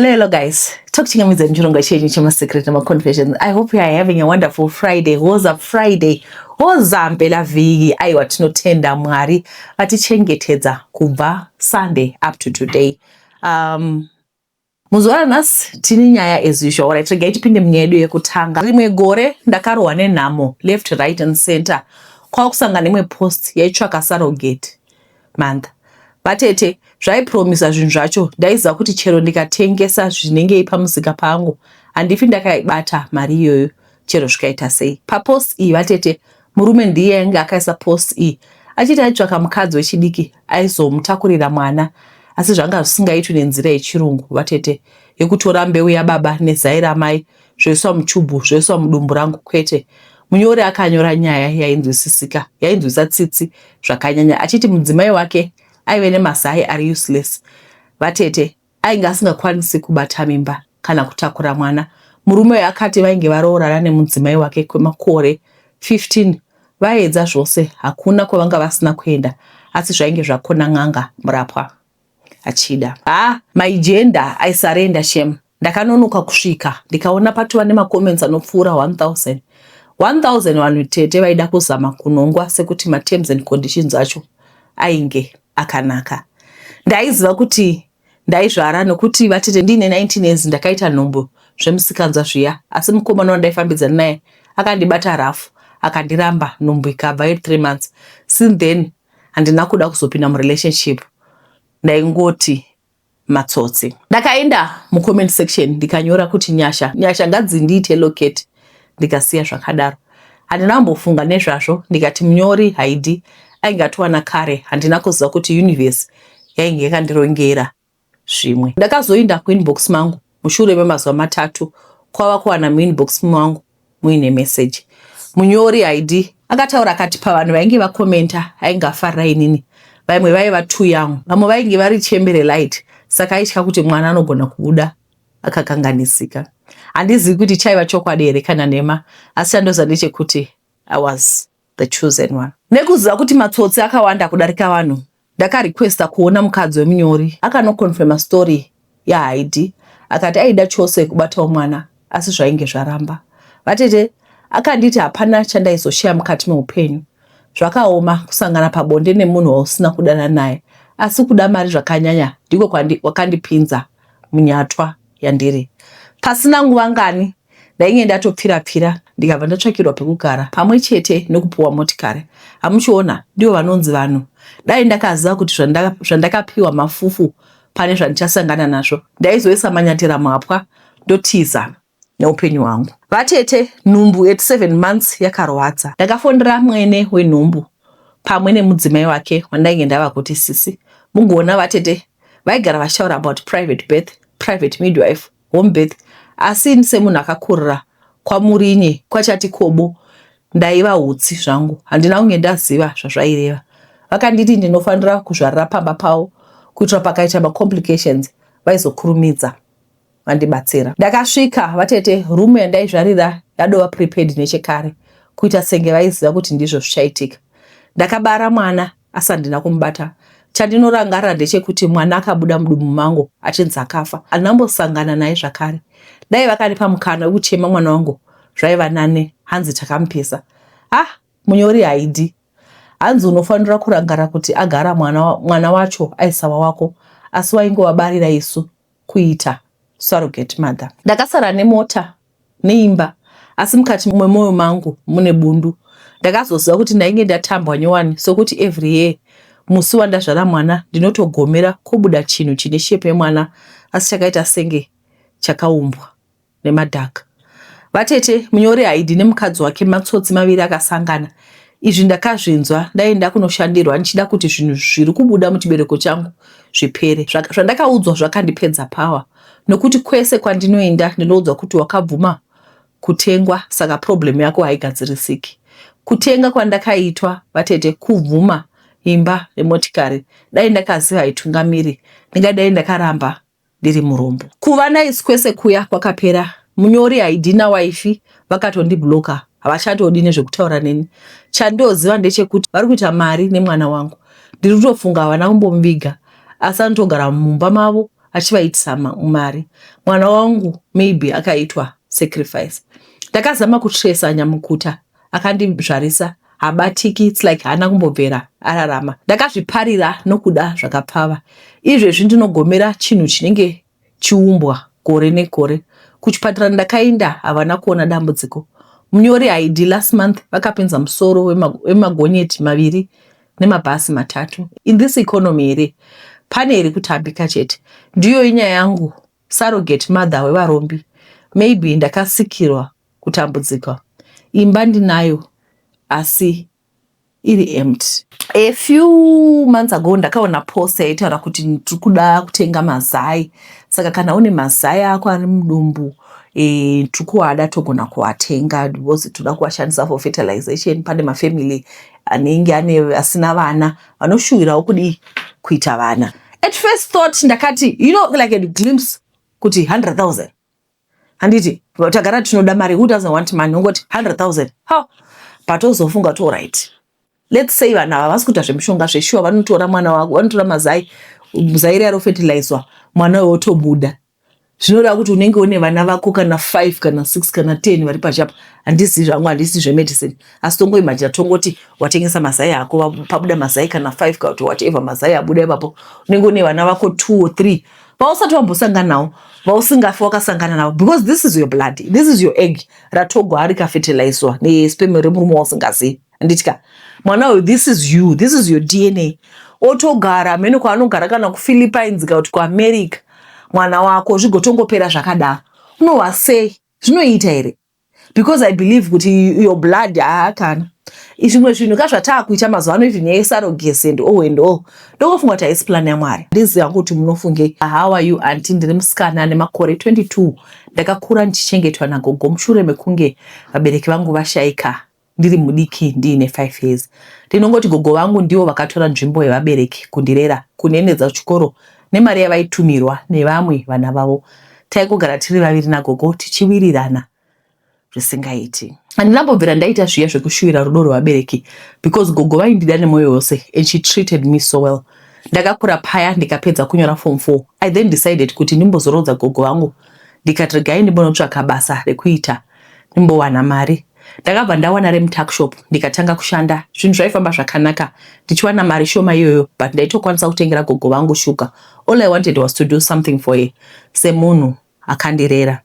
Hello guys, talk to me and change my secret and my confessions. I hope you are having a wonderful Friday. Was a Friday. Was mpela viki ayiwathi nothenda mwari vatichengetedza kubva Sunday up to today. Muzwana nas tini nyaya as usual. Right, rega tipinde munyaya yedu yekutanga. Rimwe gore ndakarohwa nenhamo left right and center. Kwakusangana nemwe post yaitsvaka surrogate month. Vatete zvaipromisa zvinhu zvacho ndaiziva kuti chero ndikatengesa zvinenge ipamusika pangu handifi ndakaibata mari iyoyo chero zvikaita sei. Papost iyi vatete murume ndiye ainge akaisa post iyi achiti aitsvaka mukadzi wechidiki aizomutakurira mwana, asi zvanga zvisingaitwi nenzira yechirungu vatete yekutora mbeu yababa nezai ramai zvoiswa muchubhu zvoiswa mudumbu rangu, kwete. Munyori akanyora nyaya yainzwisisika, yainzwisa tsitsi zvakanyanya, achiti mudzimai wake aive nemasai ari useless. Vatete ainge asingakwanisi kubata mimba kana kutakura mwana. Murume akati vainge varoorana nemudzimai wake kwemakore 15 vaedza zvose, hakuna kwavanga vasina kuenda, asi zvainge zvakona n'anga murapwa achida. My gender I surrender shame. Ndakanonoka kusvika ndikaona patova nemacomments anopfuura 1000 vanhu tete vaida kuzama kunongwa sekuti terms and conditions acho ainge akanaka. Ndaiziva kuti ndaizvara nokuti vatete ndine 19 years ndakaita nhombo zvemusikanzwa zviya, asi mukomana wandaifambidzana naye akandibata rafu akandiramba, nhombo ikabva 3 months. Since then handina kuda kuzopinda murelationship, ndaingoti matsotsi. Ndakaenda mucomment section ndikanyora kuti nyasha ngadzindiite locate, ndikasiya zvakadaro. Handina kumbofunga nezvazvo, ndikati munyori haidi aingatwana kare, handina kuziva kuti universe yainge yakandirongera zvimwe. Ndakazoinda kuinbox mangu mushure memazuva matatu kwava kuwana muinbox mangu muine message. Munyori haidi akataura akati pavanhu vainge vakomenta aingafarira inini, vamwe vaiva too young, vamwe vainge vari chembere light, saka aitya kuti mwana anogona kubuda akakanganisika. Handizivi kuti chaiva chokwadi here kana nhema, asi chandoziva ndechekuti I was the chosen one. Nekuziva kuti matsotsi akawanda kudarika vanhu, ndakarequesta kuona mukadzi wemunyori akanoconfirma story yaHaidi, akati aida chose kubatawo mwana, asi zvainge zvaramba. Vatete akanditi hapana chandaizosheya mukati meupenyu. Zvakaoma kusangana pabonde nemunhu wausina kudana naye, asi kuda mari zvakanyanya ndiko wakandipinza munyatwa yandiri. Pasina nguva ngani ndainge ndatopfira ndikabva ndatsvakirwa pekugara pamwe chete nokupuwa motikari. Hamuchiona ndivo vanonzi vanhu. Dai ndakaziva kuti zvandakapiwa mafufu pane zvandichasangana nazvo, ndaizoisa manyatera mapwa ndotiza neupenyu hwangu. Vatete nhumbu 7 months yakarwadza. Ndakafondera mwene wenhumbu pamwe nemudzimai wake wandainge ndava kuti sisi. Mungoona vatete vaigara vashaura about private birth, private midwife, home birth, asi semunhu akakurira kwamurinye kwachati kobo ndaiva hutsi zvangu, handina kunge ndaziva zvazvaireva. Vakanditi ndinofanira kuzvarira pamba pavo kuitira pakaita macomplications vaizokurumidza vandibatsira. Ndakasvika vatete rumu yandaizvarira yadova prepared nechekare kuita senge vaiziva kuti ndizvo zvichaitika. Ndakabara mwana asi handina kumubata. Chandinorangarira ndechekuti mwana akabuda mudumbu mangu achinzi akafa. Handambosangana naye zvakare. Dai vakanipa mukana wekuchema mwana wangu zvaiva nane, hanzi takamupisa. Munyori haidi. Hanzi unofanira kurangara kuti agara mwana wacho aisawa wako, asi waingowabarira isu kuita surrogate mother. Ndakasara nemota neimba, asi mukati mwemoyo mangu mune bundu. Ndakazoziva kuti ndainge ndatambwa nyowani, sokuti every year musi wandazvara mwana ndinotogomera kubuda chinhu chine shepe yemwana asi chakaita senge chakaumbwa nemadhaka. Vatete munyori haidi nemukadzi wake matsotsi maviri akasangana. Izvi ndakazvinzwa ndaenda kunoshandirwa ndichida kuti zvinhu zviri kubuda muchibereko changu zvipere. Zvandakaudzwa zvakandipedza power, nokuti kwese kwandinoenda ndinoudzwa kuti wakabvuma kutengwa, saka problem yako haigadzirisiki. Kutenga kwandakaitwa vatete kubvuma imba nemotikari, dai ndakaziva haitungamiri, ndingadai ndakaramba ndiri murombo. Kuva naisi kwese kuya kwakapera. Munyori haidi nawaifi vakatondibloka, havachatodi nezvekutaura neni. Chandoziva ndechekuti vari kuita mari nemwana wangu. Ndiri kutofunga havana kumbomuviga, asi anotogara mumba mavo achivaitisa mari. Mwana wangu maybe akaitwa sacrifice. Ndakazama kutrace nyamukuta akandizvarisa habatiki, it's like hana kumbobvera ararama. Ndakazviparira nokuda zvakapfava. Izvezvi ndinogomera chinhu chinenge chiumbwa gore negore. Kuchipatara ndakaenda havana kuona dambudziko. Munyori ID last month vakapinza musoro wemagonyeti 2 nemabhasi 3. In this economy here pane iri kutambika chete. Ndiyo inyaya yangu surrogate mother wevarombi. Maybe ndakasikirwa kutambudzika. Imba ndinayo asi iri empty. A few months ago ndakaona post yaitaura kuti ndikuda kutenga mazai. Saka kana une mazai ako ari mudumbu tikuada togona kuatenga because toda kuashandisa for fertilization. Pane mafamily anenge asina vana vanoshuwirawo kudi kuita vana. At first thought ndakati, you know, like a glimpse kuti 100,000. Handiti tagara tinoda mari, who doesn't want money? Ungoti 100,000. How? But also funga to right. Let's say vana vasikuita zvemishonga zveshuwa vanotora mwana wako, vanotora mazai, muzairi ari fertilizwa, mwana wotobuda. Zvinoda kuti unenge une vana vako kana 5 kana 6 kana 10 vari pachapa. Handisi zvangu, handisi zvemedicine. Asi tongoimagina tongoti watengesa mazai ako pabuda mazai kana 5 kana kuti whatever mazai abuda ipapo. Unenge une vana vako 2 or 3. Vausati wambosangana nawo, vausingafi wakasangana nawo, because this is your blood, this is your egg ratogwa ari kafertilizwa nesperm remurume wasingazivi. Handitika mwana uyu, this is you, this is your DNA. Otogara mene kwaanogara kana kuPhilippines kana kuti kuAmerica, mwana wako zvigotongopera zvakadaro. Unowasei zvinoita here? Because I believe kuti your blood haakana. Izvimwe zvinhu kazvatakuita mazuva ano izvi nyaya yesurrogacy and all. Ndofunga kuti haisi plan yaMwari. Ndiziva kuti munofunge, how are you auntie? Ndiri musikana nemakore 22. Ndakakura ndichichengetwa nagogo mushure mekunge vabereki vangu vashaika. Ndiri mudiki ndiine 5 years. Ndinongoti gogo vangu ndivo vakatora nzvimbo yevabereki kundirera, kunenedza chikoro nemari yavaitumirwa nevamwe vana vavo. Taigogara tiri vaviri nagogo tichiwirirana zvisingaiti. Handinambobvira ndaita zviya zvekushuwira rudo rwevabereki because gogo vaindida nemwoyo wose and she treated me so well. Ndakakura paya ndikapedza kunyora form 4. I then decided kuti ndimbozorodza gogo vangu. Ndikati regai ndimbonotsvaka basa rekuita ndimbowana mari. Ndakabva ndawana remutuckshop ndikatanga kushanda. Zvinhu zvaifamba zvakanaka. Ndichiwana mari shoma iyoyo but ndaitokwanisa kutengera gogo vangu shuga. All I wanted was to do something for her. Semunhu akandirera.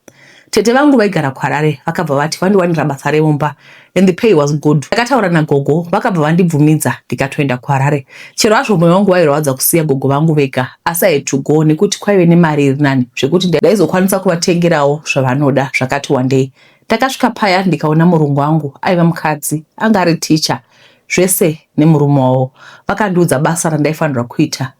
Tete vangu vaigara kuHarare vakabva vati vandiwanira basa remumba and the pay was good. Ndakataura nagogo vakabva vandibvumidza ndikatoenda kuHarare. Chero hazvo mwoyo wangu wairwadza kusiya gogo vangu vega, asi I had to go nekuti kwaive nemari iri nani zvekuti ndaizokwanisa kuvatengerawo zvavanoda zvakati wandei. Ndakasvika paya ndikaona murungu wangu aiva mukadzi, anga ari teacher, zvese nemurume wavo. Vakandiudza basa randaifanirwa kuita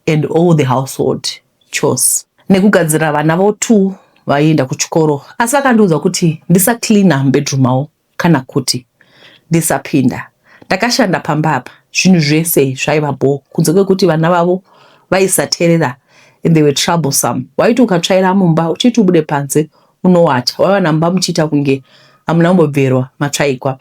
and all the household chores. Nekugadzira vana vo 2 vaienda kuchikoro. Asi vakandiudza kuti ndisacleana bedroom avo kana kuti ndisapinda. Ndakashanda pamba apa. Zvinhu zvese zvaiva bhoo kunze kwekuti vana vavo vaisateerera and they were troublesome. Waiti ukatsvaira mumba uchiti ubude panze unowata. Waiva namba muchiita kunge hamuna kumbobverwa matsvaigwa.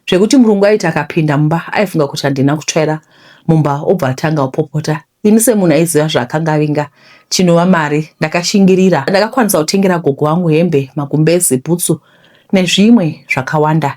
Zvekuti murungu aiti akapinda mumba aifunga kuti handina kutsvaira mumba obva atanga kupopota. Ini semunhu aiziva zvakanga avinga chinova mari, ndakashingirira. Ndakakwanisa kutengera gogo wangu hembe, magumbezi, bhutsu nezvimwe zvakawanda.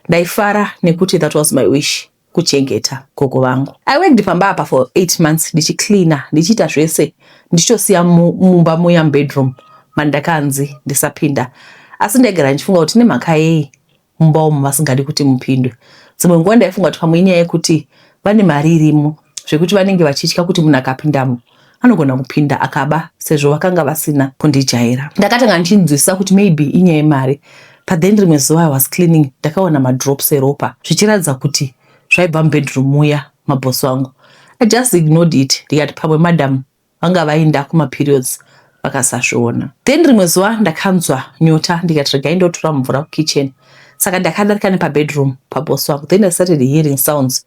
Ndaifara nekuti that was my wish, kuchengeta gogo vangu. I worked pamba apa for 8 months ndichicleana, ndichiita zvese, ndichitosiya mumba muya bedroom mandakanzi ndisapinda. Asi ndaigara ndichifunga kuti nemhaka yei mumba umu vasingadi kuti mupindwe. Dzimwe nguva ndaifunga kuti pamwe inyaya yekuti vane mari irimo, zvekuti vanenge vachitya kuti munhu akapindamo anogona kupinda akaba sezvo vakanga vasina kundijaira. Ndakatanga ndichinzwisisa kuti maybe inyaya yemari. But then rimwe zuva I was cleaning ndakaona madrops eropa zvichiratidza kuti zvaibva mubedroom muya mabhosi wangu. I just ignored it. Ndikati pamwe madam vanga vaenda kumaperiods vakasazviona. Then rimwe zuva ndakanzwa nyota ndikati regai ndotora mvura kukitchen. Saka ndakadarika nepabedroom pabhosi wangu. Then I started hearing sounds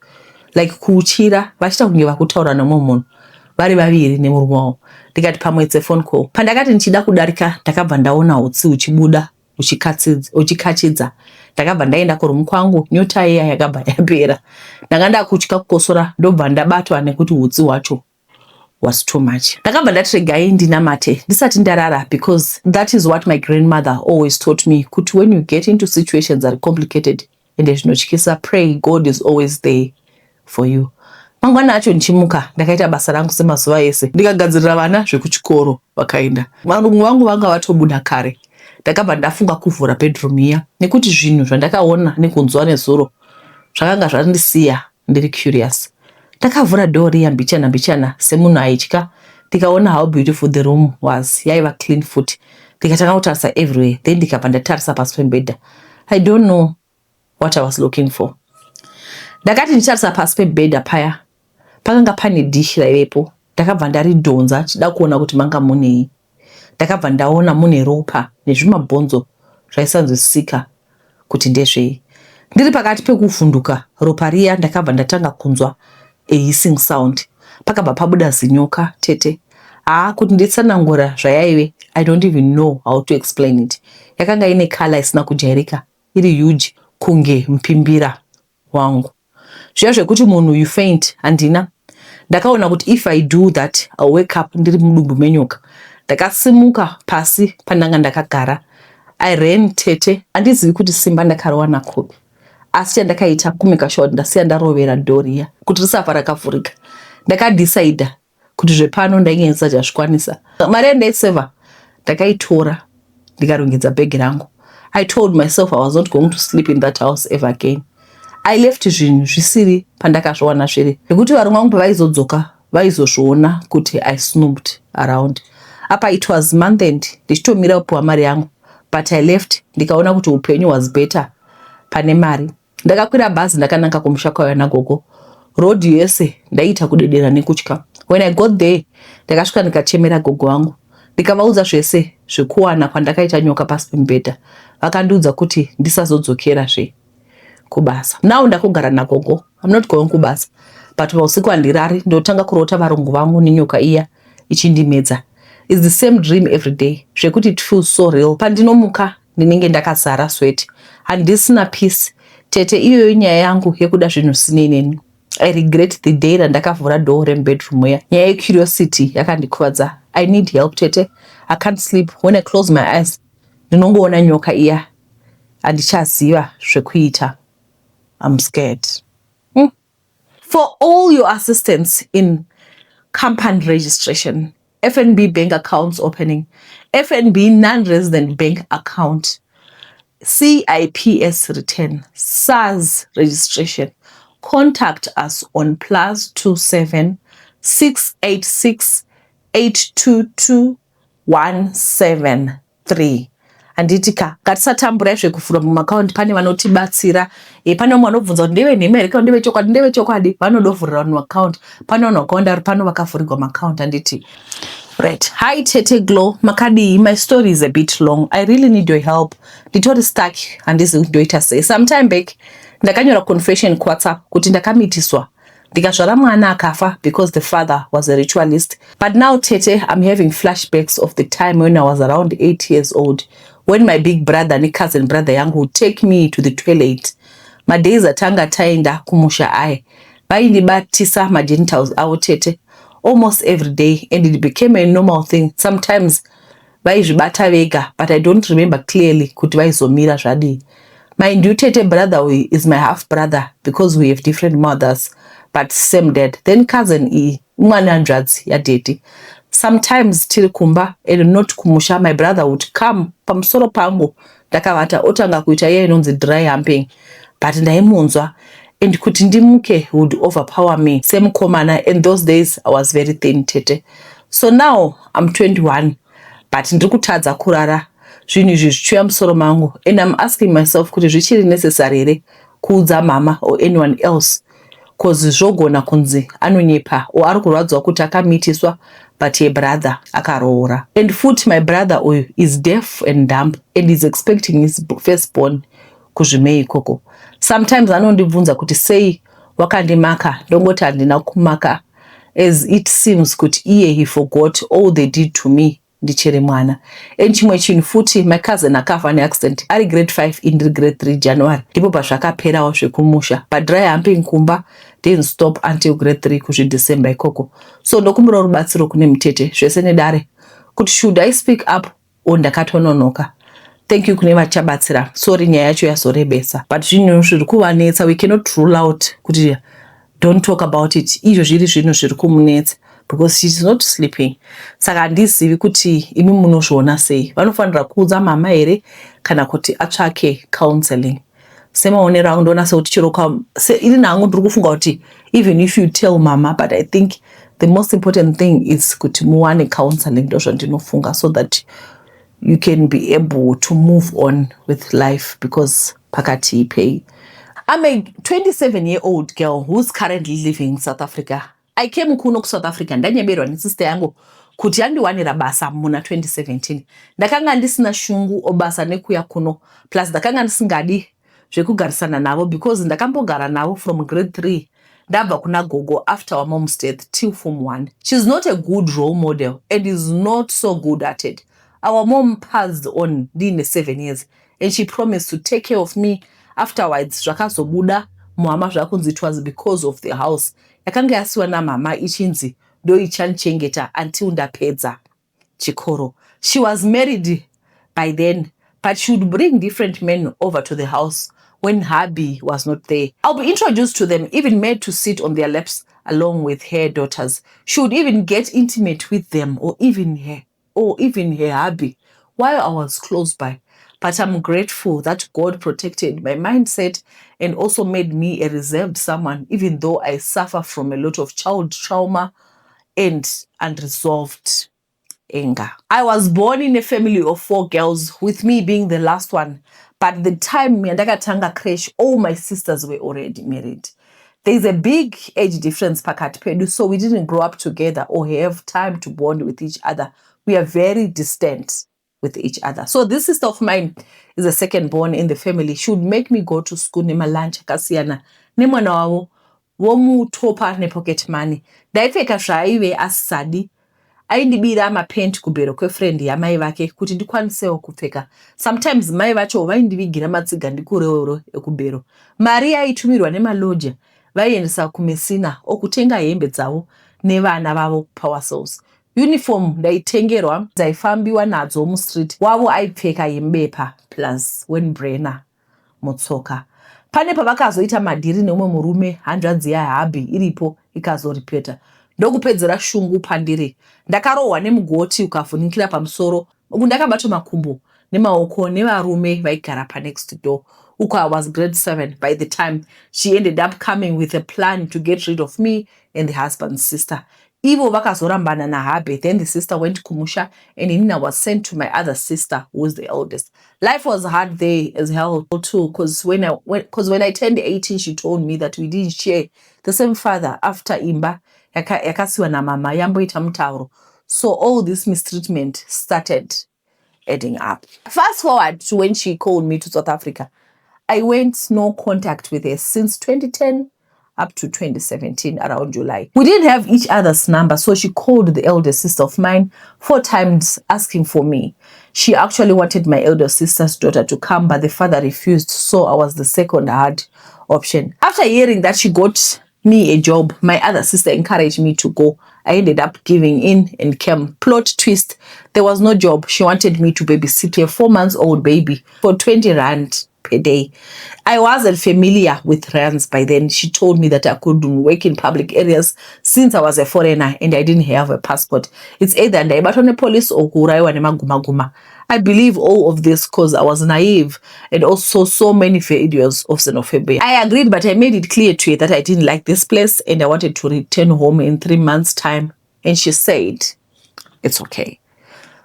like kuchira vachita kunge vakutaura nomumwe munhu vari vaviri nemurume wavo. Ndikati pamwe it's a phone call. Pandakati ndichida kudarika ndakabva ndaona utsi huchibuda uchikachidza. Ndakabva ndaenda kurumu kwangu, nyota iya yakabva yapera. Ndanga ndakutya kukosora ndobva ndabatwa nekuti utsi hwacho was too much. Ndakabva ndatiregai ndinamate ndisati ndarara, because that is what my grandmother always taught me, kuti when you get into situations that are complicated ende zvinotyisa, pray, God is always there for you. Mangwana acho ndichimuka ndakaita basa rangu semazuva ese, ndikagadzirira vana zvekuchikoro vakaenda. Varungu vangu vanga vatobuda kare. Ndakabva ndafunga kuvhura bedroom iya, nekuti zvinhu zvandakaona nekunzwa nezuro zvakanga zvandisiya ndiri curious. Ndakavhura door iya mbichana semunhu aitya, ndikaona how beautiful the room was. Yaiva clean foot. Ndikatanga kutarisa everywhere, then ndikabva ndatarisa pasi pembedha. I don't know what I was looking for. Ndakati nditarisa pasi pembedha paya, pakanga pane dish raivepo. Ndakabva ndaridhonza ndichida kuona kuti manga munei. Ndakabva ndaona mune ropa nezvimabhonzo zvaisanzwisika kuti ndezvei. Ndiri pakati pekuvhunduka ropa riya, ndakabva ndatanga kunzwa a hissing sound. Pakabva pabuda zinyoka tete. Kuti nditsanangura zvayaive, I don't even know how to explain it. Yakanga ine color isina kujairika, iri huge kunge mpimbira wangu. Zviya zvekuti munhu you faint handina. Ndakaona kuti if I do that, I'll wake up ndiri mudumbu menyoka. Ndakasimuka pasi pandanga ndakagara. I ran tete. Handizivi kuti simba ndakarowana kupi. Asi chandakaita kumeka sure ndasiya ndarovera doriya kuti risafa rakavhurika. Ndakadecide kuti zvepano ndainge ndisati ndazvikwanisa. Mari yandaiseva ndakaitora ndikarongedza bhegi rangu. I told myself I was not going to sleep in that house ever again. I left zvinhu zvisiri pandakazviwana zviri, nekuti varungu vangu pavaizodzoka vaizozviona kuti I snooped around. Apa it was month end, ndichitomira kupiwa mari yangu, but I left ndikaona kuti upenyu was better pane mari. Ndakakwira bhazi ndakananga kumusha kwawana gogo. Road yese ndaita kudedera nekutya. When I got there, ndakasvika ndikachemera gogo wangu. Ndikavaudza zvese zvekuwana kwandakaita nyoka pasi pembedha. Vakandiudza kuti ndisazodzokera kubasa. Now ndakugara nagogo. I'm not going kubasa. But pausiku handirari ndotanga kurota varungu vangu nenyoka iya ichindimedza. It's the same dream every day. Zvekuti it feels so real. Pandinomuka ndinenge ndakazara sweat. Handisina peace. Tete iyo nyaya yangu yekuda zvinhu sineneni. I regret the day randakavhura door rembedroom ya. Nyaya yecuriosity yakandikuvadza. I need help tete. I can't sleep. When I close my eyes, ndinongoona nyoka iya. Handichaziva zvekuita. I'm scared. For all your assistance in company registration, FNB bank accounts opening, FNB non-resident bank account, CIPS return, SARS registration, contact us on +27 686 822 173. Anditika ngatisatambura zvekuvhura mumaccount. Pane vanotibatsira, pane umwe anobvunza kuti ndeve nhema here kana ndeve chokwadi, vanodovhurira vanhu account. Pane vanhu vakaonda ari pano vakavhurirwa account. Anditi right. Hi Tete Glow, makadii. My story is a bit long. I really need your help. Nditori stuck handizi kuti ndoita sei. Sometime back ndakanyora confession kuWhatsApp kuti ndakamitiswa ndikazvara mwana akafa because the father was a ritualist. But now Tete, I'm having flashbacks of the time when I was around 8 years old, when my big brother and cousin brother yangu would take me to the toilet. Madays atanga taenda kumusha aye. Vaindibatisa magenitals avo Tete almost every day, and it became a normal thing. Sometimes vaizvibata vega, but I don't remember clearly kuti vaizomira zvadii. My Tete brother is my half brother because we have different mothers but same dad. Then cousin mwana ndzvadzi yadedi. Sometimes tiri kumba and not kumusha, my brother would come pamusoro pangu ndakavata otanga kuita iye inonzi dry humping, but ndaimunzwa and kuti ndimuke would overpower me. Same komana. In those days I was very thin Tete. So now I'm 21 but ndiri kutadza kurara zvinhu izvi zvichiuya musoro mangu, and I'm asking myself kuti zvichiri necessary here kuudza mama or anyone else, cause zvogona kunzi anonyepa or ari kurwadzwa kuti akamitiswa but ye brother akaroora. And futi my brother is deaf and dumb and is expecting his firstborn kuzvimei ikoko. Sometimes anondibvunza kuti sei wakandimaka, ndongoti handina kumaka, as it seems kuti iye he forgot all they did to me ndichiri mwana. And chimwe chinhu futi, my cousin akafa neaccident ari grade 5 indiri grade 3 January, ndipo pazvakaperawo zvekumusha. But dry humping kumba didn't stop until grade 3 kuzvidecember ikoko. So ndokumbira rubatsiro kune mutete zvese nedare kuti should I speak up or ndakatononoka. Thank you kune vachabatsira. Sorry nyaya yacho yazorebesa, but zvinhu zviri kuvanetsa, we cannot rule out kuti don't talk about it. Izvo zviri zvinhu zviri kumunetsa because she's not sleeping. Saka handizivi kuti imi munozviona sei. Vanofanira kuudza mama here kana kuti atsvake counseling. Semaonero angu ndoona sekuti chiro ini nangu ndiri kufunga kuti even if you tell mama, but I think the most important thing is kuti muwane counseling, ndozvandinofunga, so that you can be able to move on with life because pakati ipei. I'm a 27-year-old girl who's currently living in South Africa. I came kuno ku South Africa ndanyeberwa nesister yangu kuti yandiwanira basa muna 2017. Ndakanga ndisina shungu obasa nekuya kuno, plus ndakanga ndisingadi zvekugarisana navo because ndakambogara navo from grade 3 ndabva kuna gogo after our mom's death till form 1. She's not a good role model and is not so good at it. Our mom passed on in 7 years and she promised to take care of me afterwards. Zvakazobuda muhama zvakunzi it was because of the house yakanga yasiwa namama ichinzi ndo ichandichengeta until ndapedza chikoro. She was married by then, but she would bring different men over to the house when hubby was not there. I'll be introduced to them, even made to sit on their laps along with her daughters. She would even get intimate with them or even her hubby while I was close by. But I'm grateful that God protected my mindset and also made me a reserved someone, even though I suffer from a lot of child trauma and unresolved anger. I was born in a family of 4 girls, with me being the last one. But the time Ndakatanga crash, all my sisters were already married. There's a big age difference pakati pedu, so we didn't grow up together or have time to bond with each other. We are very distant with each other. So this sister of mine is the second born in the family. She would make me go to school nemalunch akasiyana nemwana wavo womutopa nepocket money. Ndaipfeka zvaive asisadi. Aindibira mapenti kubhero kwefriend yamai vake kuti ndikwanisewo kupfeka. Sometimes mai vacho vaindivigira matsiga ndikureoro ekubhero. Mari yaitumirwa nemaloja vaiendesa kumesina okutenga hembe dzavo nevana vavo pawasos. Uniform ndaitengerwa dzaifambiwa nadzo mustreet. Wavo aipfeka yembepa plus windbreaker mutsoka. Pane pavakazoita madhiri neumwe murume, hanzvadzi yahabhi iripo ikazoripeta. Ndokupedzera shungu pandiri. Ndakarohwa nemugoti ukavhunikira pamusoro. Ndakabatwa makumbo nemaoko nevarume vaigara pa next door. Uko I was grade 7 by the time she ended up coming with a plan to get rid of me and the husband's sister. Ivo vakazorambana nahabhe. Then the sister went kumusha and Nina was sent to my other sister who was the eldest. Life was hard there as hell too, because when I turned 18 she told me that we didn't share the same father after imba yakasiwa na mama yamboita mutauro. So all this mistreatment started adding up. Fast forward to when she called me to South Africa. I went no contact with her since 2010 up to 2017 around July. We didn't have each other's number, so she called the elder sister of mine 4 times asking for me. She actually wanted my elder sister's daughter to come, but the father refused, so I was the second hard option. After hearing that she got me a job, my other sister encouraged me to go. I ended up giving in and came. Plot twist, there was no job. She wanted me to babysit a 4-month-old baby for 20 rand per day. I wasn't familiar with rands by then. She told me that I couldn't work in public areas since I was a foreigner and I didn't have a passport. It's either ndaibatwa nepolice or kuuraiwa nemaguma. I believe all of this because I was naive and also so many failures of xenophobia. I agreed, but I made it clear to her that I didn't like this place and I wanted to return home in 3 months' time. And she said, it's okay.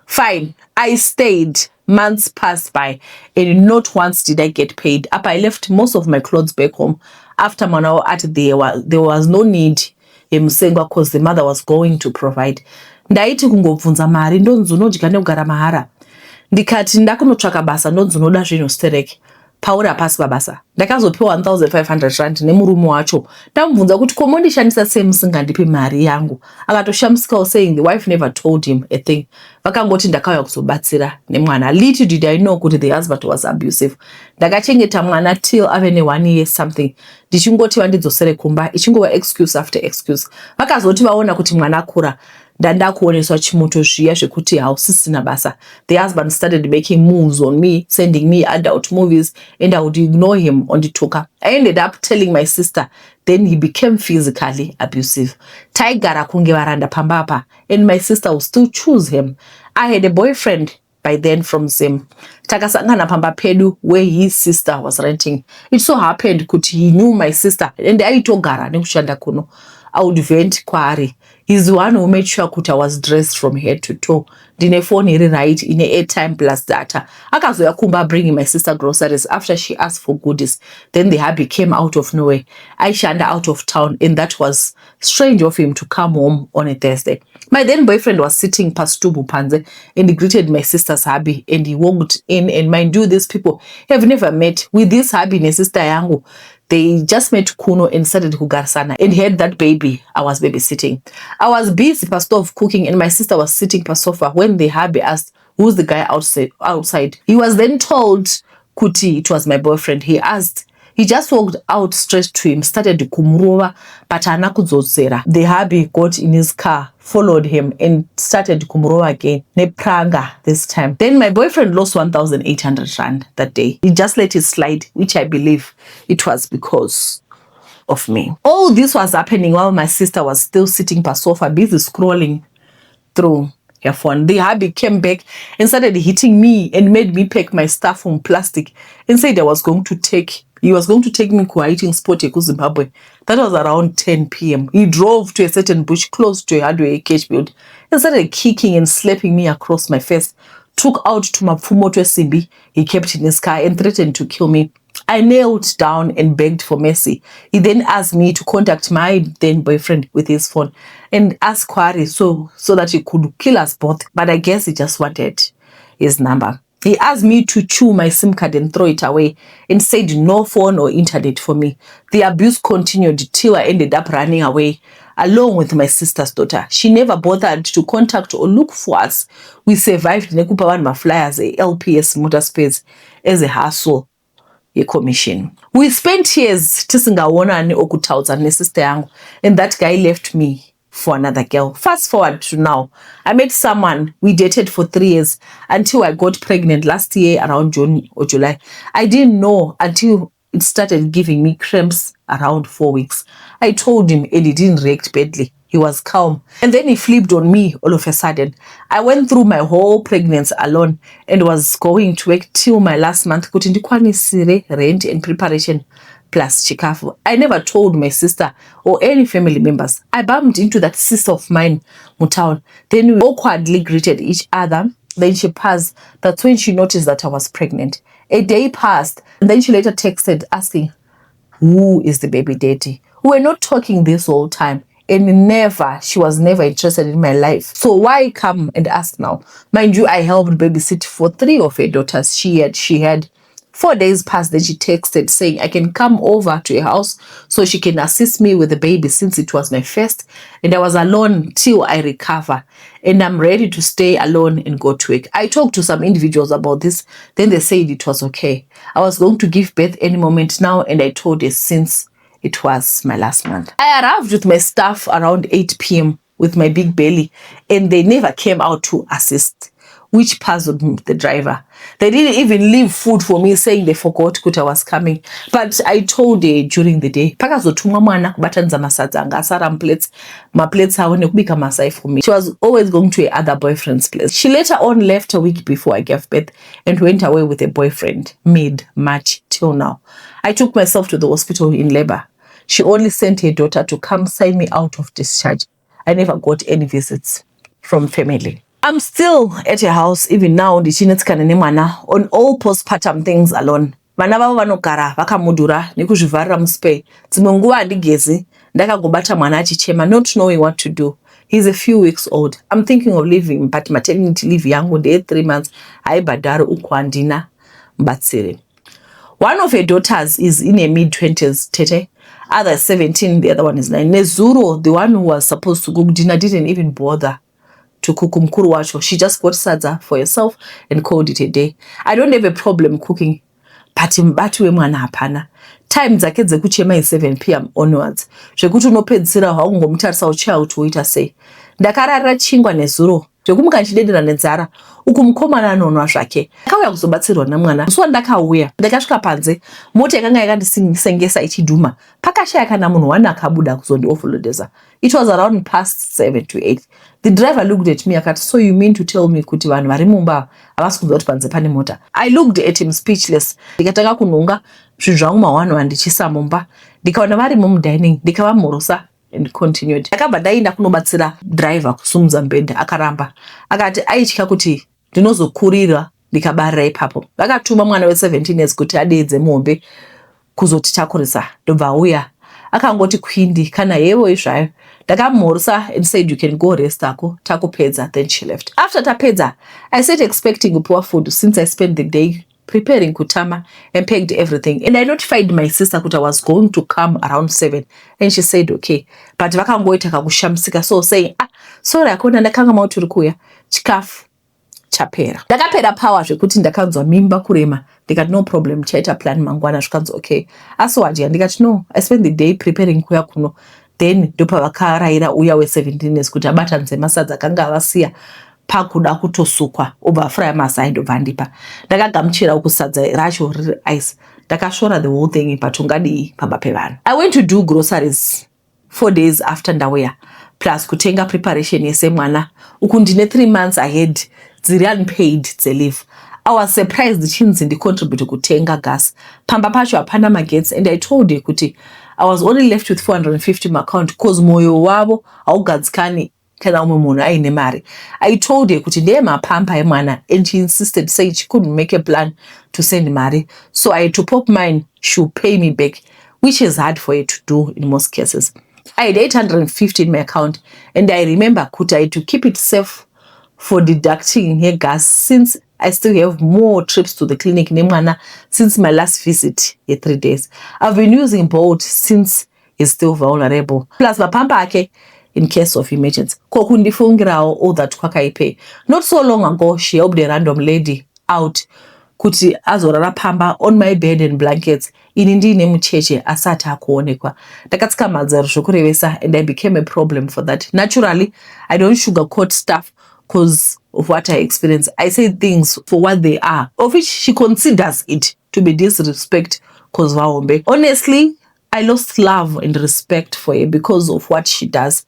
Fine, I stayed. Months passed by and not once did I get paid. Up I left most of my clothes back home. After Manao at there was no need yemusengwa because the mother was going to provide. Ndaiti kungobvunza mari ndonzi unodya nekugara mahara. Ndikati ndakunotsvaka basa ndonzi unoda zvinhu stereke. paura pasi pabasa. Ndakazopiwa 1,500 rand nemurume wacho. Ndamubvunza kuti ko mondishandisa sei musingandipi mari yangu. Akatoshamisikawo saying the wife never told him a thing. Vakangoti ndakauya kuzobatsira nemwana. Little did I know kuti the husband was abusive. Ndakachengeta mwana till ave ne1 year something. Ndichingoti vandidzosere kumba, ichingova excuse after excuse. Vakazoti vaona kuti mwana akura. Ndandakuoneswa chimuto zviya zvekuti hausisina basa. The husband started making moves on me, sending me adult movies, and I would ignore him on the talker. I ended up telling my sister. Then he became physically abusive. Taigara kunge varanda pambapa, and my sister would still choose him. I had a boyfriend by then from Zim. Takasangana pamba pedu where his sister was renting. It so happened kuti he knew my sister, and aitogara nekushanda kuno. I would vent kwari. He's the one who made sure kuti I was dressed from head to toe. Dine phone iri right in airtime plus data. Akazoya kumba bringing my sister groceries after she asked for goodies. Then the hubby came out of nowhere. I shanda out of town, and that was strange of him to come home on a Thursday. My then boyfriend was sitting past Tubu Panze, and he greeted my sister's hubby, and he walked in, and mind you, these people have never met. With this hubby and sister yangu, they just met Kuno and started kugarsana and had that baby. I was babysitting. I was busy past stove cooking, and my sister was sitting past sofa when the hubby asked, who's the guy outside? He was then told kuti it was my boyfriend. He asked. He just walked out straight to him, started kumurova, but anakuzotsera. The hubby got in his car, followed him, and started kumurova again. Nepranga this time. Then my boyfriend lost 1,800 rand that day. He just let it slide, which I believe it was because of me. All this was happening while my sister was still sitting per sofa, busy scrolling through her phone. The hubby came back and started hitting me and made me pack my stuff from plastic and said he was going to take me to a hiking spot in Zimbabwe. That was around 10 p.m. He drove to a certain bush close to a hardware cash build and started kicking and slapping me across my face. Took out to Mapfumo to Simbi. He kept in his car and threatened to kill me. I knelt down and begged for mercy. He then asked me to contact my then boyfriend with his phone and ask Kwari so that he could kill us both. But I guess he just wanted his number. He asked me to chew my SIM card and throw it away and said no phone or internet for me. The abuse continued till I ended up running away along with my sister's daughter. She never bothered to contact or look for us. We survived nekupa vanhu flyers LPS Motorspace as a hustle. Commission. We spent years tisingaonani okutaudza nesister yangu, and that guy left me for another girl. Fast forward to now. I met someone. We dated for 3 years until I got pregnant last year around June or July. I didn't know until it started giving me cramps around 4 weeks. I told him and he didn't react badly. He was calm. And then he flipped on me all of a sudden. I went through my whole pregnancy alone and was going to work till my last month. Kuti ndikwanisire rent and preparation plus chikafu. I never told my sister or any family members. I bumped into that sister of mine, Mutown. Then we awkwardly greeted each other. Then she passed. That's when she noticed that I was pregnant. A day passed. And then she later texted asking, who is the baby daddy? We were not talking this whole time. And she was never interested in my life. So why come and ask now? Mind you, I helped babysit for 3 of her daughters. She had 4 days passed, then she texted saying I can come over to her house so she can assist me with the baby since it was my first. And I was alone till I recover. And I'm ready to stay alone and go to work. I talked to some individuals about this. Then they said it was okay. I was going to give birth any moment now, and I told her since it was my last month. I arrived with my staff around 8 p.m. with my big belly, and they never came out to assist, which puzzled the driver. They didn't even leave food for me, saying they forgot Kuta was coming. But I told her during the day, my plates become masai for me. She was always going to her other boyfriend's place. She later on left a week before I gave birth and went away with a boyfriend mid-March till now. I took myself to the hospital in labor. She only sent her daughter to come sign me out of discharge. I never got any visits from family. I'm still at her house even now on all postpartum things alone. Vana vavo vanogara vakamudura nekuzvivarira muspe. Dzimwe nguva handigezi ndakangobata mwana achichema, not knowing what to do. He's a few weeks old. I'm thinking of leaving, but maternity leave yangu ndeye 3 months. Haibhadhari uku handina mubatsiri. One of her daughters is in her mid-20s, Tete. Other is 17, the other one is 9. Nezuro, the one who was supposed to cook dinner, didn't even bother to cook mkuru wacho. She just got sadza for herself and called it a day. I don't have a problem cooking, but mbati we mwana hapana. Time dzake dzekuchema is 7 p.m. onwards. Zvekuti unopedzisira haungomutarisa uchaya kuti woita sei. Ndakarara chingwa nezuro. Zvekumuka nchidedera nenzara. Uku mukomana anonwa zvake. Akauya kuzobatsirwa namwana. Musi wandakauya, ndakasvika panze, mota yakanga yakandisengesa ichidhuma. Pakashaya kana munhu wani akabuda kuzondioffloadesa. It was around past 7 to 8. The driver looked at me akati, so you mean to tell me kuti vanhu vari mumba havasi kuziva kuti panze pane mota? I looked at him speechless. Ndikatanga kunhonga zvinhu zvangu mawanwa ndichisa mumba. Ndikaona vari mudining, ndikavamhurusa and continued. Ndakabva ndaenda kunobatsira driver kusumudza mbedha, akaramba. Akati aitya kuti ndinozokurira ndikabarira ipapo. Vakatuma mwana we17 years kuti adeedze mombe kuzotitakurisa. Ndobva auya. Akangoti kwindi kana yevo izvayo. Ndakamhorisa and said you can go rest ako takupedza. Then she left. After tapedza, I sat expecting poor food since I spent the day preparing kutama and packed everything. And I notified my sister that I was going to come around 7. And she said, okay. But vakangoita kakushamisika, so saying, sorry, akona ndakanga mauturi kuya. Chikafu chapera. Ndakapera power zvekuti ndakanzwa mimba kurema. Ndikati no problem, chaita plan mangwana zvikanzi okay. Aswadia, ndikati no, I spent the day preparing kuya kuno. Then ndopa vakaraira uya we17 years kuti abatanidze masadza akanga avasiya pakuda kutosukwa obva frya masai ndobva ndipa. Ndakagamuchira ukusadza racho riri ice. Ndakashora the whole thing patungadi pamba pevanhu. I went to do groceries 4 days after ndauya, plus kutenga preparation yese mwana. Uku ndine 3 months ahead dziri unpaid dzeleave. I was surprised chinzi ndicontribute kutenga gas. Pamba pacho hapana magetsi, and I told her kuti I was only left with 450 account cause moyo wavo haugadzikani kana umwe munhu aine mari. I told her kuti ndeye mapampa emwana, and she insisted, saying she couldn't make a plan to send mari. So I had to pop mine, she'll pay me back, which is hard for her to do in most cases. I had 850 in my account, and I remember kuti I had to keep it safe for deducting her gas since I still have more trips to the clinic nemwana since my last visit 3 days. I've been using both since he's still vulnerable. Plus mapampa ake in case of emergency. Kokundifungirawo all that kwakaipe. Not so long ago, she helped a random lady out kuti azorara pamba on my bed and blankets. Ini ndine mucheche asati akuonekwa. Ndakatsika madzaro zvokurevesa, and I became a problem for that. Naturally, I don't sugarcoat stuff because of what I experienced. I say things for what they are, of which she considers it to be disrespect because vaombe. Honestly, I lost love and respect for her because of what she does.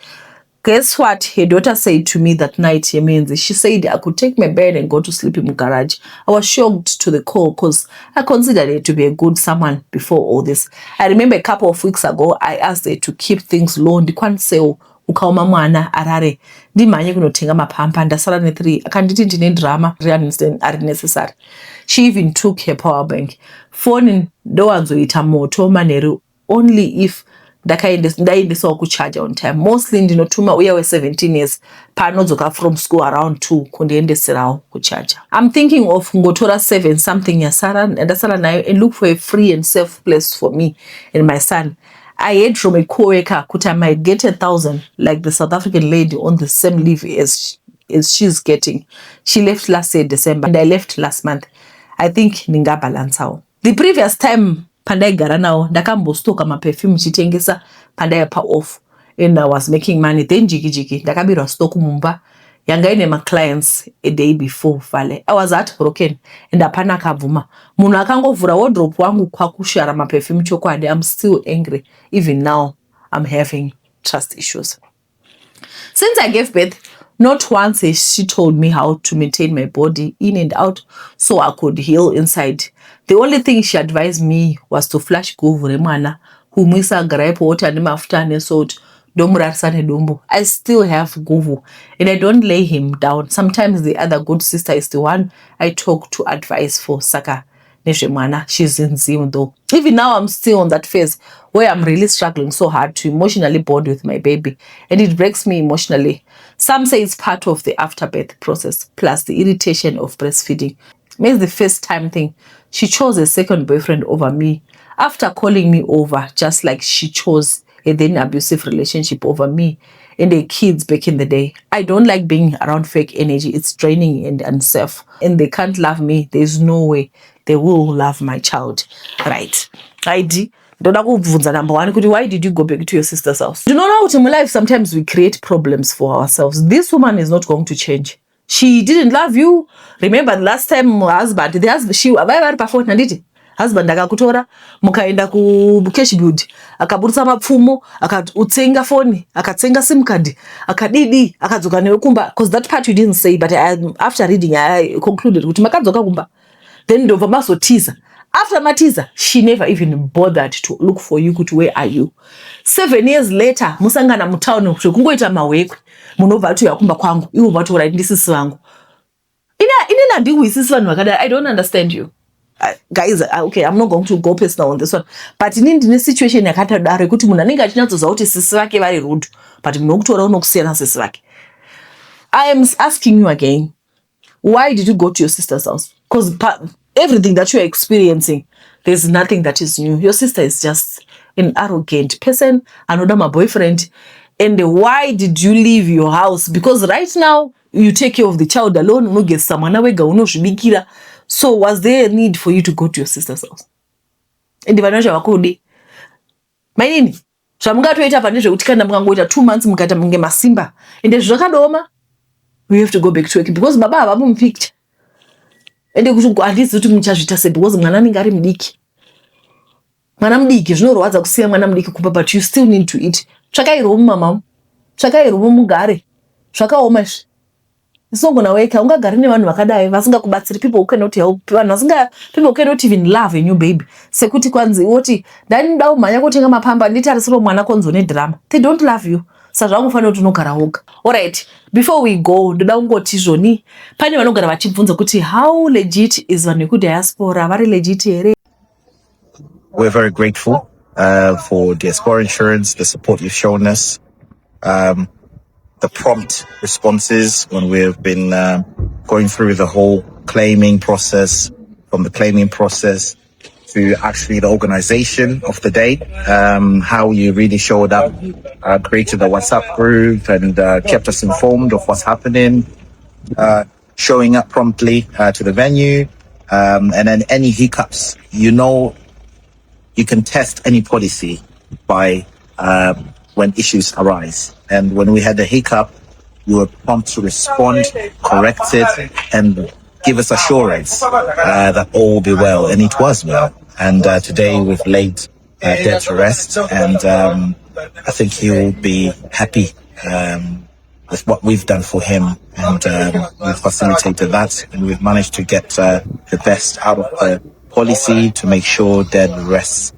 Guess what her daughter said to me that night, Yemenzi? She said I could take my bed and go to sleep in the garage. I was shocked to the core because I considered her to be a good someone before all this. I remember a couple of weeks ago, I asked her to keep things low. Ndikwanise ukaoma mwana arare. Ndimanye kunotenga mapampa ndasara ne3. Akanditi ndine drama ari necessary. She even took her power bank. Phone ndowanzoita moto manheru only if ndaendesawo kucharger on time. Mostly ndinotuma uya we17 years paanodzoka from school around 2 kundiendeserawo kucharger. I'm thinking of ngotora 7 something yasara ndasara nayo and look for a free and safe place for me and my son. I heard from a co-worker kuti I might get 1,000 like the South African lady on the same leave as she's getting. She left last year December and I left last month. I think ningabalansawo. The previous time pandaigara nawo ndakambostoka maperfume chitengesa pandaipa off and I was making money. Then jiki ndakabirwa stock mumba yanga ine clients a day before vale. I was heartbroken and apana kabvuma. Munhu akangovhura wardrobe wangu kwakushara maperfume chokwadi. I'm still angry. Even now I'm having trust issues. Since I gave birth, not once has she told me how to maintain my body in and out so I could heal inside. The only thing she advised me was to flush guvu remwana, humwisa gripe water nemafuta nesalt, domurarisa nedumbu. I still have guvu and I don't lay him down. Sometimes the other good sister is the one I talk to advice for saka nezvemwana. She's in Zim though. Even now I'm still on that phase where I'm really struggling so hard to emotionally bond with my baby, and it breaks me emotionally. Some say it's part of the afterbirth process plus the irritation of breastfeeding. Makes the first time thing. She chose a second boyfriend over me after calling me over, just like she chose a then abusive relationship over me and the kids back in the day. I don't like being around fake energy. It's draining and unsafe. And they can't love me. There's no way they will love my child. Right. ID. Number one, why did you go back to your sister's house? You know how in life sometimes we create problems for ourselves. This woman is not going to change. She didn't love you. Remember the last time husband, husband akakutora mukaenda ku cash build akaburisa mapfumo akatsenga phone akatsenga sim card akadidi akadzoka newe kumba, because that part you didn't say, but after reading I concluded kuti makadzoka kumba, then ndobva mazotiza. After matiza, she never even bothered to look for you kuti where are you. 7 years later musangana mutauni kuti kungoita mawekwe munobva to yakumba kwangu iwo bva to right ndisisi vangu ina ndikuisisi vanhu vakadai. I don't understand you. Guys, okay, I'm not going to go personal on this one, but in a situation yakatadaro kuti munhu anenge achinyatsoziva kuti sisi vake vari rude, but munokutora unokusiyana sisi vake. I am asking you again, why did you go to your sister's house? Because everything that you are experiencing, there's nothing that is new. Your sister is just an arrogant person, another my boyfriend. And why did you leave your house? Because right now you take care of the child alone. No get someone away. So was there a need for you to go to your sister's house? And the financial wakode. My name. Shamunga to eta pandesho utikana mkangoita 2 months mkata mnge masimba. And then zvakadoma. We have to go back to work because baba abamu picture. And kuti at least kuti muchazvita se because mwana ninga ari mudiki. Mwana mudiki zvinorwadza kusiya mwana mudiki kupa, but you still need to eat. Tsvakairwo mumama. Tsvakairwo mugare. Zvakaoma izvi. Isongona weka ungagara nevanhu vakadai vasingakubatsiri, people who cannot help, people who cannot even love a new baby. Sekuti kwanzi woti ndanoda umhanya kutenga mapamba nditarisiro mwana konzo nedrama. They don't love you. Saka vangofanira kuti unogara woga. Alright, before we go, ndoda kungoti zvoni pane vanogara vachibvunza kuti how legit is vanhu vekudiaspora, vari legit here? We're very grateful for Diaspora Insurance, the support you've shown us, the prompt responses when we've been going through the whole claiming process, from the claiming process to actually the organization of the day, how you really showed up, created a WhatsApp group and kept us informed of what's happening, showing up promptly to the venue, and then any hiccups, you can test any policy by when issues arise. And when we had a hiccup, you were prompt to respond, correct it, and give us assurance that all will be well. And it was well. And today we've laid dead to rest. And I think he will be happy with what we've done for him. And we've facilitated that. And we've managed to get the best out of the policy to make sure that rests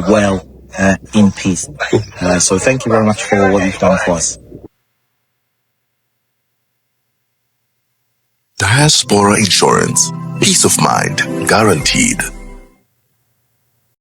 well in peace. So thank you very much for what you've done for us. Diaspora Insurance. Peace of mind guaranteed.